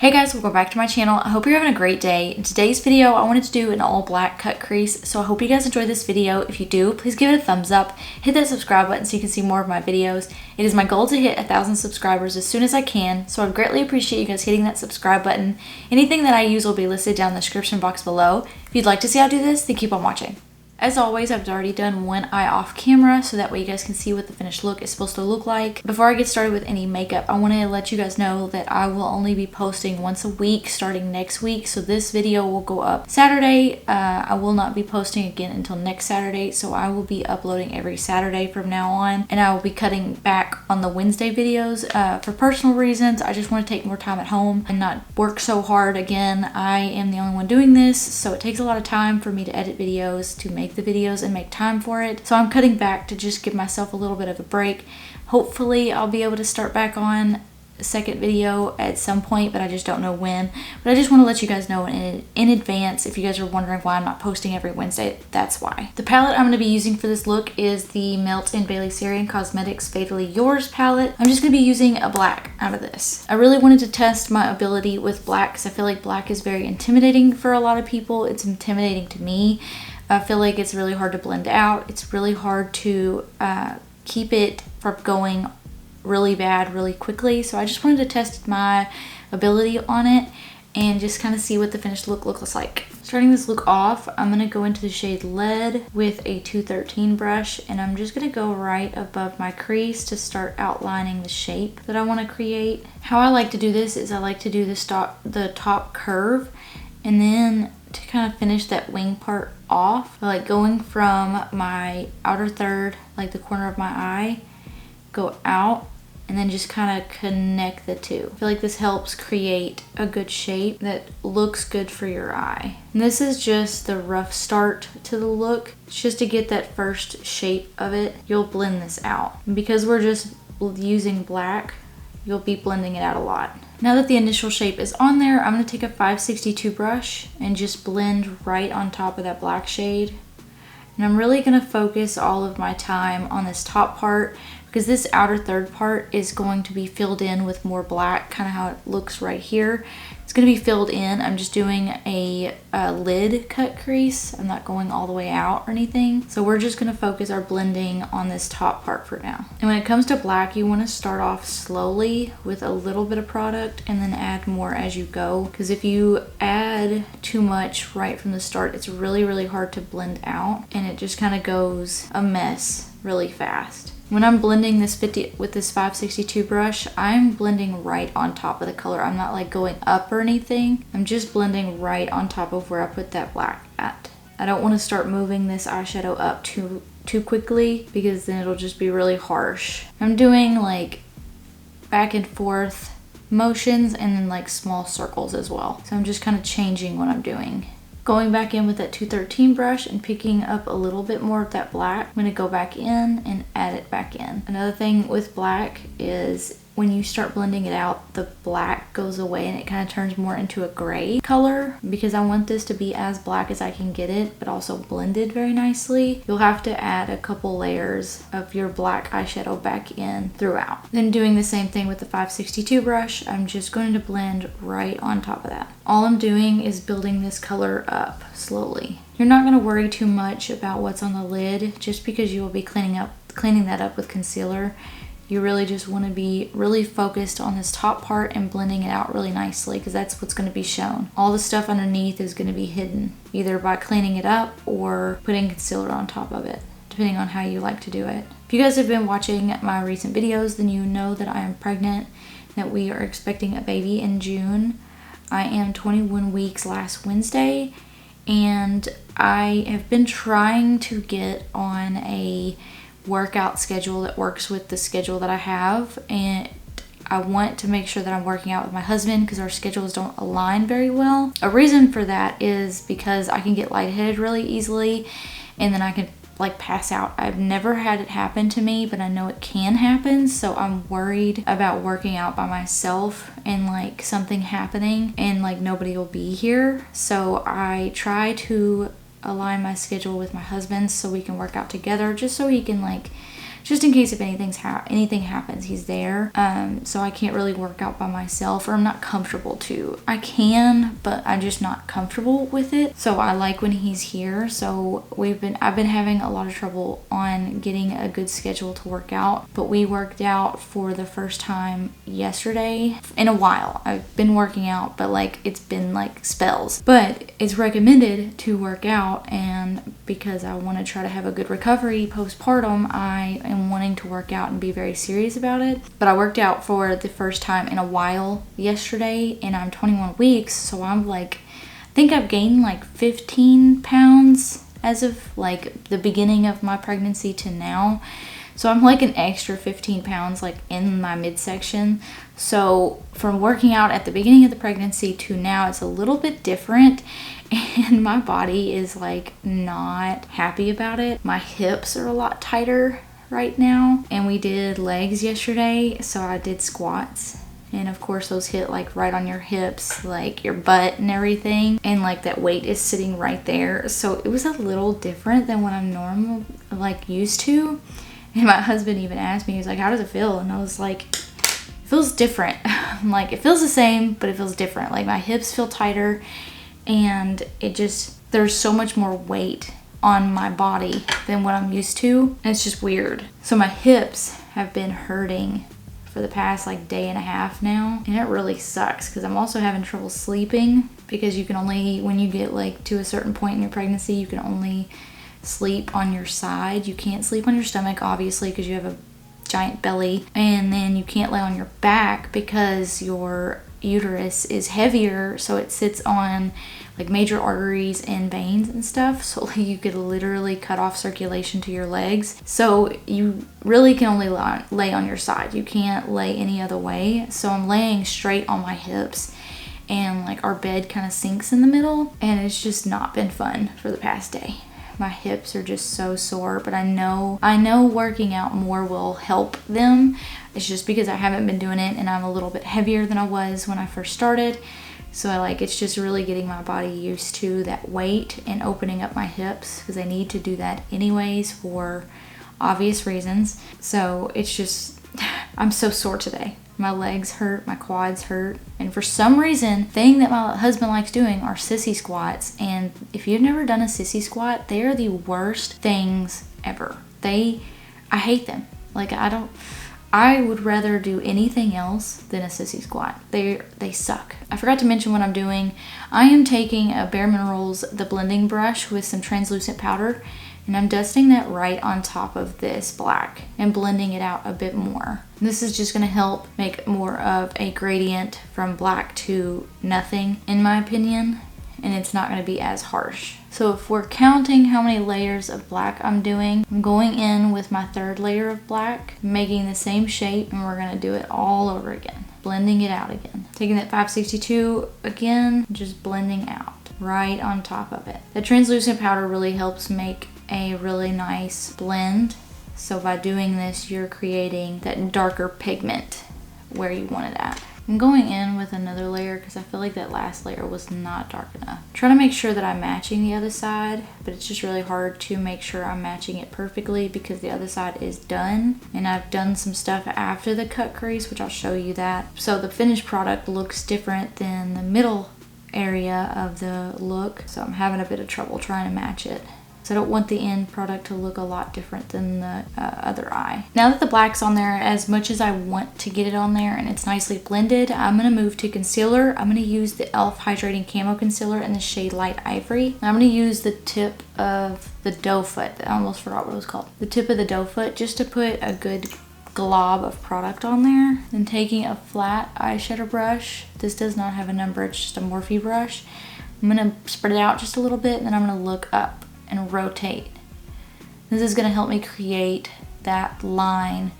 Hey guys, welcome back to my channel. I hope you're having a great day. In today's video, I wanted to do an all black cut crease, so I hope you guys enjoy this video. If you do, please give it a thumbs up, hit that subscribe button so you can see more of my videos. It is my goal to hit 1,000 subscribers as soon as I can, so I'd greatly appreciate you guys hitting that subscribe button. Anything that I use will be listed down in the description box below. If you'd like to see how I do this, then keep on watching. As always, I've already done one eye off camera so that way you guys can see what the finished look is supposed to look like. Before I get started with any makeup, I want to let you guys know that I will only be posting once a week starting next week. So this video will go up Saturday. I will not be posting again until next Saturday. So I will be uploading every Saturday from now on. And I will be cutting back on the Wednesday videos for personal reasons. I just want to take more time at home and not work so hard. Again, I am the only one doing this, so it takes a lot of time for me to edit videos, to make the videos and make time for it. So I'm cutting back to just give myself a little bit of a break. Hopefully I'll be able to start back on a second video at some point, but I just don't know when. But I just want to let you guys know in advance if you guys are wondering why I'm not posting every Wednesday. That's why. The palette I'm going to be using for this look is the Melt in Bailey Sarian Cosmetics Fatally Yours palette. I'm just going to be using a black out of this. I really wanted to test my ability with black because I feel like black is very intimidating for a lot of people. It's intimidating to me. I feel like it's really hard to blend out. It's really hard to keep it from going really bad really quickly. So I just wanted to test my ability on it and just kind of see what the finished look looks like. Starting this look off, I'm going to go into the shade Lead with a 213 brush, and I'm just going to go right above my crease to start outlining the shape that I want to create. How I like to do this is I like to do the top curve, and then to kind of finish that wing part off, like going from my outer third, like the corner of my eye, go out and then just kind of connect the two. I feel like this helps create a good shape that looks good for your eye. And this is just the rough start to the look. It's just to get that first shape of it. You'll blend this out. And because we're just using black, you'll be blending it out a lot. Now that the initial shape is on there, I'm going to take a 562 brush and just blend right on top of that black shade. And I'm really going to focus all of my time on this top part because this outer third part is going to be filled in with more black, kind of how it looks right here. It's going to be filled in. I'm just doing a lid cut crease. I'm not going all the way out or anything. So we're just going to focus our blending on this top part for now. And when it comes to black, you want to start off slowly with a little bit of product and then add more as you go. Because if you add too much right from the start, it's really, really hard to blend out. And it just kind of goes a mess really fast. When I'm blending this with this 562 brush, I'm blending right on top of the color. I'm not like going up or anything. I'm just blending right on top of where I put that black at. I don't want to start moving this eyeshadow up too quickly because then it'll just be really harsh. I'm doing like back and forth motions and then like small circles as well. So I'm just kind of changing what I'm doing. Going back in with that 213 brush and picking up a little bit more of that black. I'm going to go back in and add it back in. Another thing with black is when you start blending it out, the black goes away and it kind of turns more into a gray color. Because I want this to be as black as I can get it, but also blended very nicely, you'll have to add a couple layers of your black eyeshadow back in throughout. Then doing the same thing with the 562 brush, I'm just going to blend right on top of that. All I'm doing is building this color up slowly. You're not going to worry too much about what's on the lid just because you will be cleaning that up with concealer. You really just want to be really focused on this top part and blending it out really nicely because that's what's going to be shown. All the stuff underneath is going to be hidden either by cleaning it up or putting concealer on top of it, depending on how you like to do it. If you guys have been watching my recent videos, then you know that I am pregnant, that we are expecting a baby in June. I am 21 weeks last Wednesday, and I have been trying to get on a workout schedule that works with the schedule that I have, and I want to make sure that I'm working out with my husband because our schedules don't align very well. A reason for that is because I can get lightheaded really easily and then I can like pass out. I've never had it happen to me, but I know it can happen, so I'm worried about working out by myself and like something happening and like nobody will be here. So I try to align my schedule with my husband so we can work out together, just so he can like just in case if anything happens, he's there. So I can't really work out by myself, or I'm not comfortable to. I can, but I'm just not comfortable with it. So I like when he's here. So I've been having a lot of trouble on getting a good schedule to work out, but we worked out for the first time yesterday in a while. I've been working out, but like it's been like spells. But it's recommended to work out, and because I want to try to have a good recovery postpartum, I am wanting to work out and be very serious about it. But I worked out for the first time in a while yesterday, and I'm 21 weeks, so I'm like, I think I've gained like 15 pounds as of like the beginning of my pregnancy to now. So I'm like an extra 15 pounds like in my midsection. So from working out at the beginning of the pregnancy to now, it's a little bit different, and my body is like not happy about it. My hips are a lot tighter right now, and we did legs yesterday, so I did squats. And of course those hit like right on your hips, like your butt and everything. And like that weight is sitting right there. So it was a little different than what I'm like used to. And my husband even asked me, he was like, how does it feel? And I was like, it feels different. I'm like, it feels the same, but it feels different. Like my hips feel tighter, and there's so much more weight on my body than what I'm used to. And it's just weird. So my hips have been hurting for the past like day and a half now, and it really sucks because I'm also having trouble sleeping, because you can only, when you get like to a certain point in your pregnancy, you can only sleep on your side. You can't sleep on your stomach, obviously, because you have a giant belly, and then you can't lay on your back because your uterus is heavier, so it sits on like major arteries and veins and stuff, so like you could literally cut off circulation to your legs. So you really can only lay on your side. You can't lay any other way. So I'm laying straight on my hips, and like our bed kind of sinks in the middle, and it's just not been fun for the past day. My hips are just so sore, but I know working out more will help them. It's just because I haven't been doing it, and I'm a little bit heavier than I was when I first started. So it's just really getting my body used to that weight and opening up my hips, because I need to do that anyways for obvious reasons. So it's just, I'm so sore today. My legs hurt, my quads hurt, and for some reason, thing that my husband likes doing are sissy squats. And if you've never done a sissy squat, they are the worst things ever. I hate them. Like I would rather do anything else than a sissy squat. They suck. I forgot to mention what I'm doing. I am taking a BareMinerals, the blending brush with some translucent powder, and I'm dusting that right on top of this black and blending it out a bit more. This is just going to help make more of a gradient from black to nothing, in my opinion, and it's not going to be as harsh. So if we're counting how many layers of black I'm doing, I'm going in with my third layer of black, making the same shape, and we're going to do it all over again. Blending it out again. Taking that 562 again, just blending out right on top of it. The translucent powder really helps make a really nice blend. So by doing this, you're creating that darker pigment where you want it at. I'm going in with another layer because I feel like that last layer was not dark enough. Try to make sure that I'm matching the other side, but it's just really hard to make sure I'm matching it perfectly because the other side is done. And I've done some stuff after the cut crease, which I'll show you that. So the finished product looks different than the middle area of the look. So I'm having a bit of trouble trying to match it. So I don't want the end product to look a lot different than the other eye. Now that the black's on there, as much as I want to get it on there and it's nicely blended, I'm going to move to concealer. I'm going to use the e.l.f. Hydrating Camo Concealer in the shade Light Ivory. And I'm going to use the tip of the doe foot. I almost forgot what it was called. The tip of the doe foot, just to put a good glob of product on there. Then taking a flat eyeshadow brush. This does not have a number, it's just a Morphe brush. I'm going to spread it out just a little bit, and then I'm going to look up and rotate. This is going to help me create that line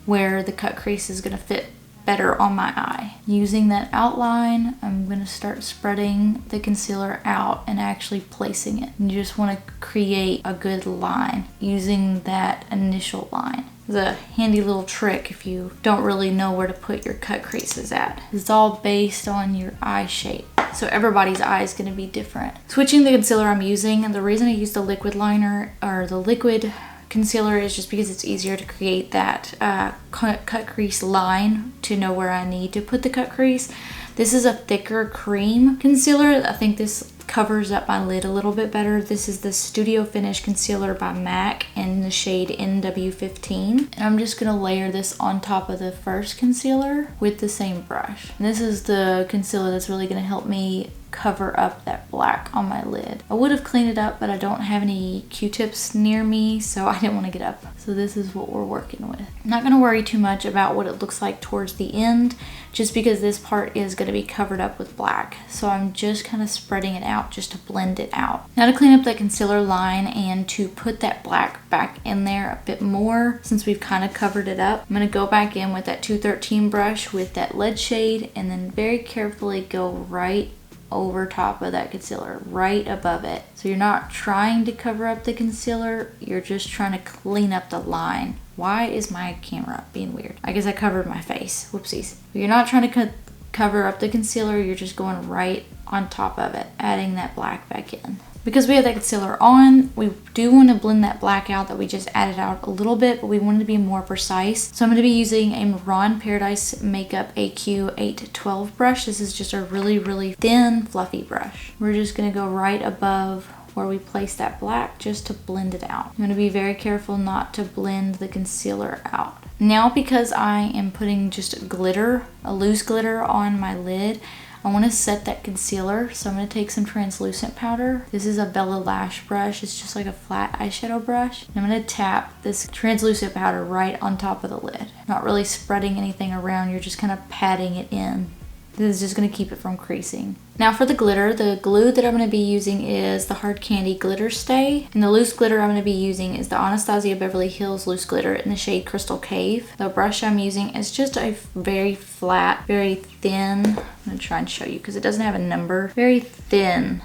where the cut crease is going to fit better on my eye. Using that outline, I'm going to start spreading the concealer out and actually placing it. You just want to create a good line using that initial line. It's a handy little trick if you don't really know where to put your cut creases at. It's all based on your eye shape. So everybody's eye is going to be different. Switching the concealer I'm using, and the reason I use the liquid liner or the liquid concealer is just because it's easier to create that cut crease line to know where I need to put the cut crease. This is a thicker cream concealer. I think this covers up my lid a little bit better. This is the Studio Finish Concealer by MAC in the shade NW15. And I'm just gonna layer this on top of the first concealer with the same brush. And this is the concealer that's really gonna help me cover up that black on my lid. I would have cleaned it up, but I don't have any Q-tips near me, so I didn't want to get up. So this is what we're working with. I'm not going to worry too much about what it looks like towards the end, just because this part is going to be covered up with black. So I'm just kind of spreading it out just to blend it out. Now to clean up that concealer line and to put that black back in there a bit more, since we've kind of covered it up, I'm going to go back in with that 213 brush with that lead shade, and then very carefully go right over top of that concealer, right above it. So you're not trying to cover up the concealer, you're just trying to clean up the line. Why is my camera being weird? I guess I covered my face, whoopsies. But you're not trying to cover up the concealer, you're just going right on top of it, adding that black back in. Because we have that concealer on, we do want to blend that black out that we just added out a little bit, but we want it to be more precise. So I'm going to be using a Mehron Paradise Makeup AQ 812 brush. This is just a really, really thin, fluffy brush. We're just going to go right above where we place that black just to blend it out. I'm going to be very careful not to blend the concealer out. Now, because I am putting just glitter, a loose glitter on my lid, I want to set that concealer, so I'm going to take some translucent powder. This is a Bellalash brush. It's just like a flat eyeshadow brush. And I'm going to tap this translucent powder right on top of the lid. Not really spreading anything around, you're just kind of patting it in. This is just going to keep it from creasing. Now for the glitter, the glue that I'm going to be using is the Hard Candy Glitter Stay. And the loose glitter I'm going to be using is the Anastasia Beverly Hills Loose Glitter in the shade Crystal Cave. The brush I'm using is just a very flat, very thin, I'm going to try and show you because it doesn't have a number, very thin,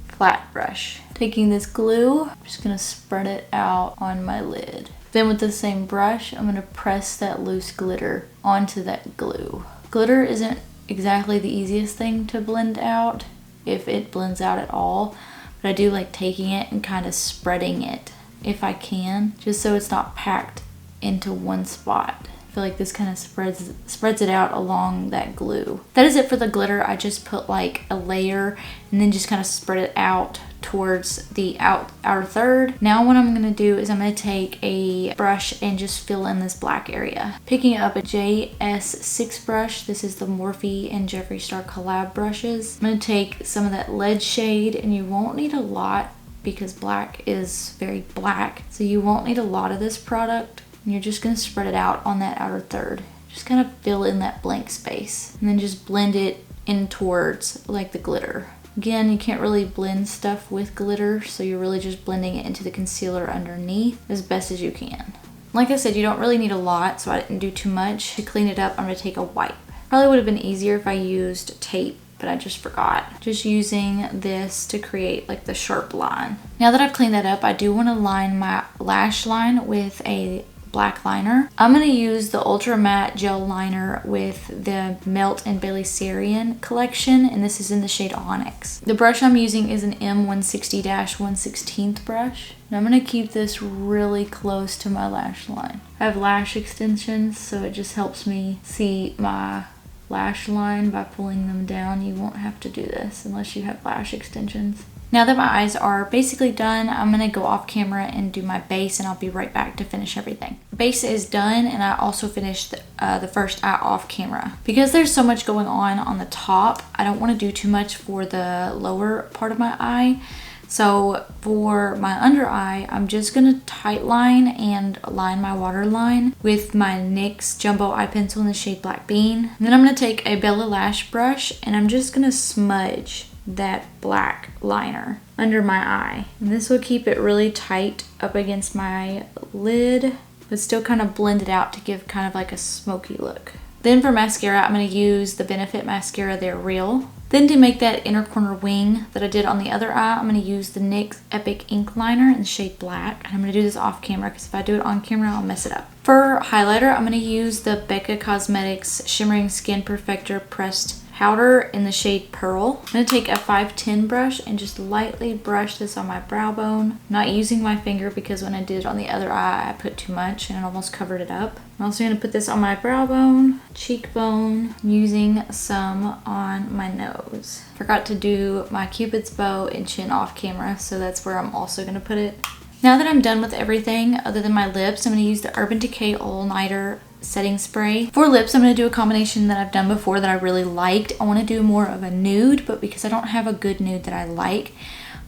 flat brush. Taking this glue, I'm just going to spread it out on my lid. Then with the same brush, I'm going to press that loose glitter onto that glue. Glitter isn't exactly the easiest thing to blend out, if it blends out at all, but I do like taking it and kind of spreading it if I can, just so it's not packed into one spot. I feel like this kind of spreads it out along that glue. That is it for the glitter. I just put like a layer and then just kind of spread it out towards the outer third. Now what I'm going to do is I'm going to take a brush and just fill in this black area. Picking up a JS6 brush. This is the Morphe and Jeffree Star collab brushes. I'm going to take some of that lead shade, and you won't need a lot because black is very black. So you won't need a lot of this product. And you're just going to spread it out on that outer third. Just kind of fill in that blank space and then just blend it in towards like the glitter. Again, you can't really blend stuff with glitter, so you're really just blending it into the concealer underneath as best as you can. Like I said, you don't really need a lot, so I didn't do too much. To clean it up, I'm going to take a wipe. Probably would have been easier if I used tape, but I just forgot. Just using this to create like the sharp line. Now that I've cleaned that up, I do want to line my lash line with a black liner. I'm going to use the Ultra Matte Gel Liner with the Melt and Bailey Sarian collection, and this is in the shade Onyx. The brush I'm using is an M160-1 brush. And I'm going to keep this really close to my lash line. I have lash extensions, so it just helps me see my lash line by pulling them down. You won't have to do this unless you have lash extensions. Now that my eyes are basically done, I'm going to go off camera and do my base, and I'll be right back to finish everything. Base is done, and I also finished the first eye off camera. Because there's so much going on the top, I don't want to do too much for the lower part of my eye. So for my under eye, I'm just going to tight line and line my waterline with my NYX Jumbo Eye Pencil in the shade Black Bean. And then I'm going to take a Bellalash brush, and I'm just going to smudge that black liner under my eye. And this will keep it really tight up against my lid, but still kind of blend it out to give kind of like a smoky look. Then for mascara, I'm going to use the Benefit Mascara They're Real. Then to make that inner corner wing that I did on the other eye, I'm going to use the NYX Epic Ink Liner in the shade Black. And I'm going to do this off camera because if I do it on camera, I'll mess it up. For highlighter, I'm going to use the Becca Cosmetics Shimmering Skin Perfector Pressed powder in the shade Pearl. I'm going to take a 510 brush and just lightly brush this on my brow bone. Not using my finger because when I did it on the other eye, I put too much and it almost covered it up. I'm also going to put this on my brow bone, cheekbone, using some on my nose. Forgot to do my Cupid's bow and chin off camera, so that's where I'm also going to put it. Now that I'm done with everything other than my lips, I'm going to use the Urban Decay All Nighter setting spray. For lips, I'm going to do a combination that I've done before that I really liked. I want to do more of a nude, but because I don't have a good nude that I like,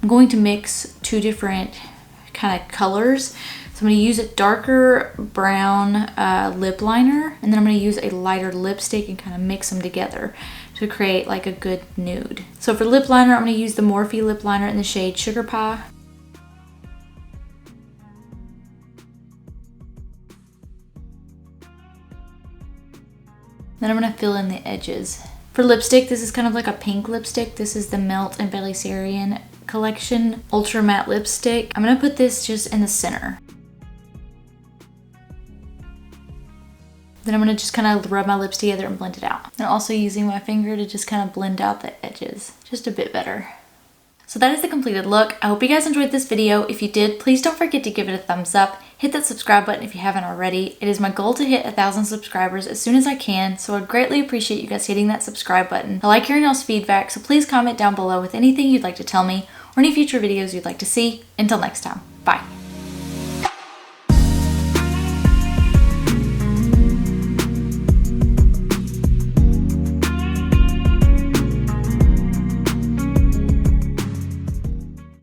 I'm going to mix two different kind of colors. So I'm going to use a darker brown lip liner, and then I'm going to use a lighter lipstick and kind of mix them together to create like a good nude. So for lip liner, I'm going to use the Morphe lip liner in the shade Sugar Pie. Then I'm going to fill in the edges. For lipstick, this is kind of like a pink lipstick. This is the Melt and Belly Sarian collection Ultra Matte Lipstick. I'm going to put this just in the center. Then I'm going to just kind of rub my lips together and blend it out. And also using my finger to just kind of blend out the edges just a bit better. So that is the completed look. I hope you guys enjoyed this video. If you did, please don't forget to give it a thumbs up. Hit that subscribe button if you haven't already. It is my goal to hit 1,000 subscribers as soon as I can, so I'd greatly appreciate you guys hitting that subscribe button. I like hearing y'all's feedback, so please comment down below with anything you'd like to tell me or any future videos you'd like to see. Until next time, bye.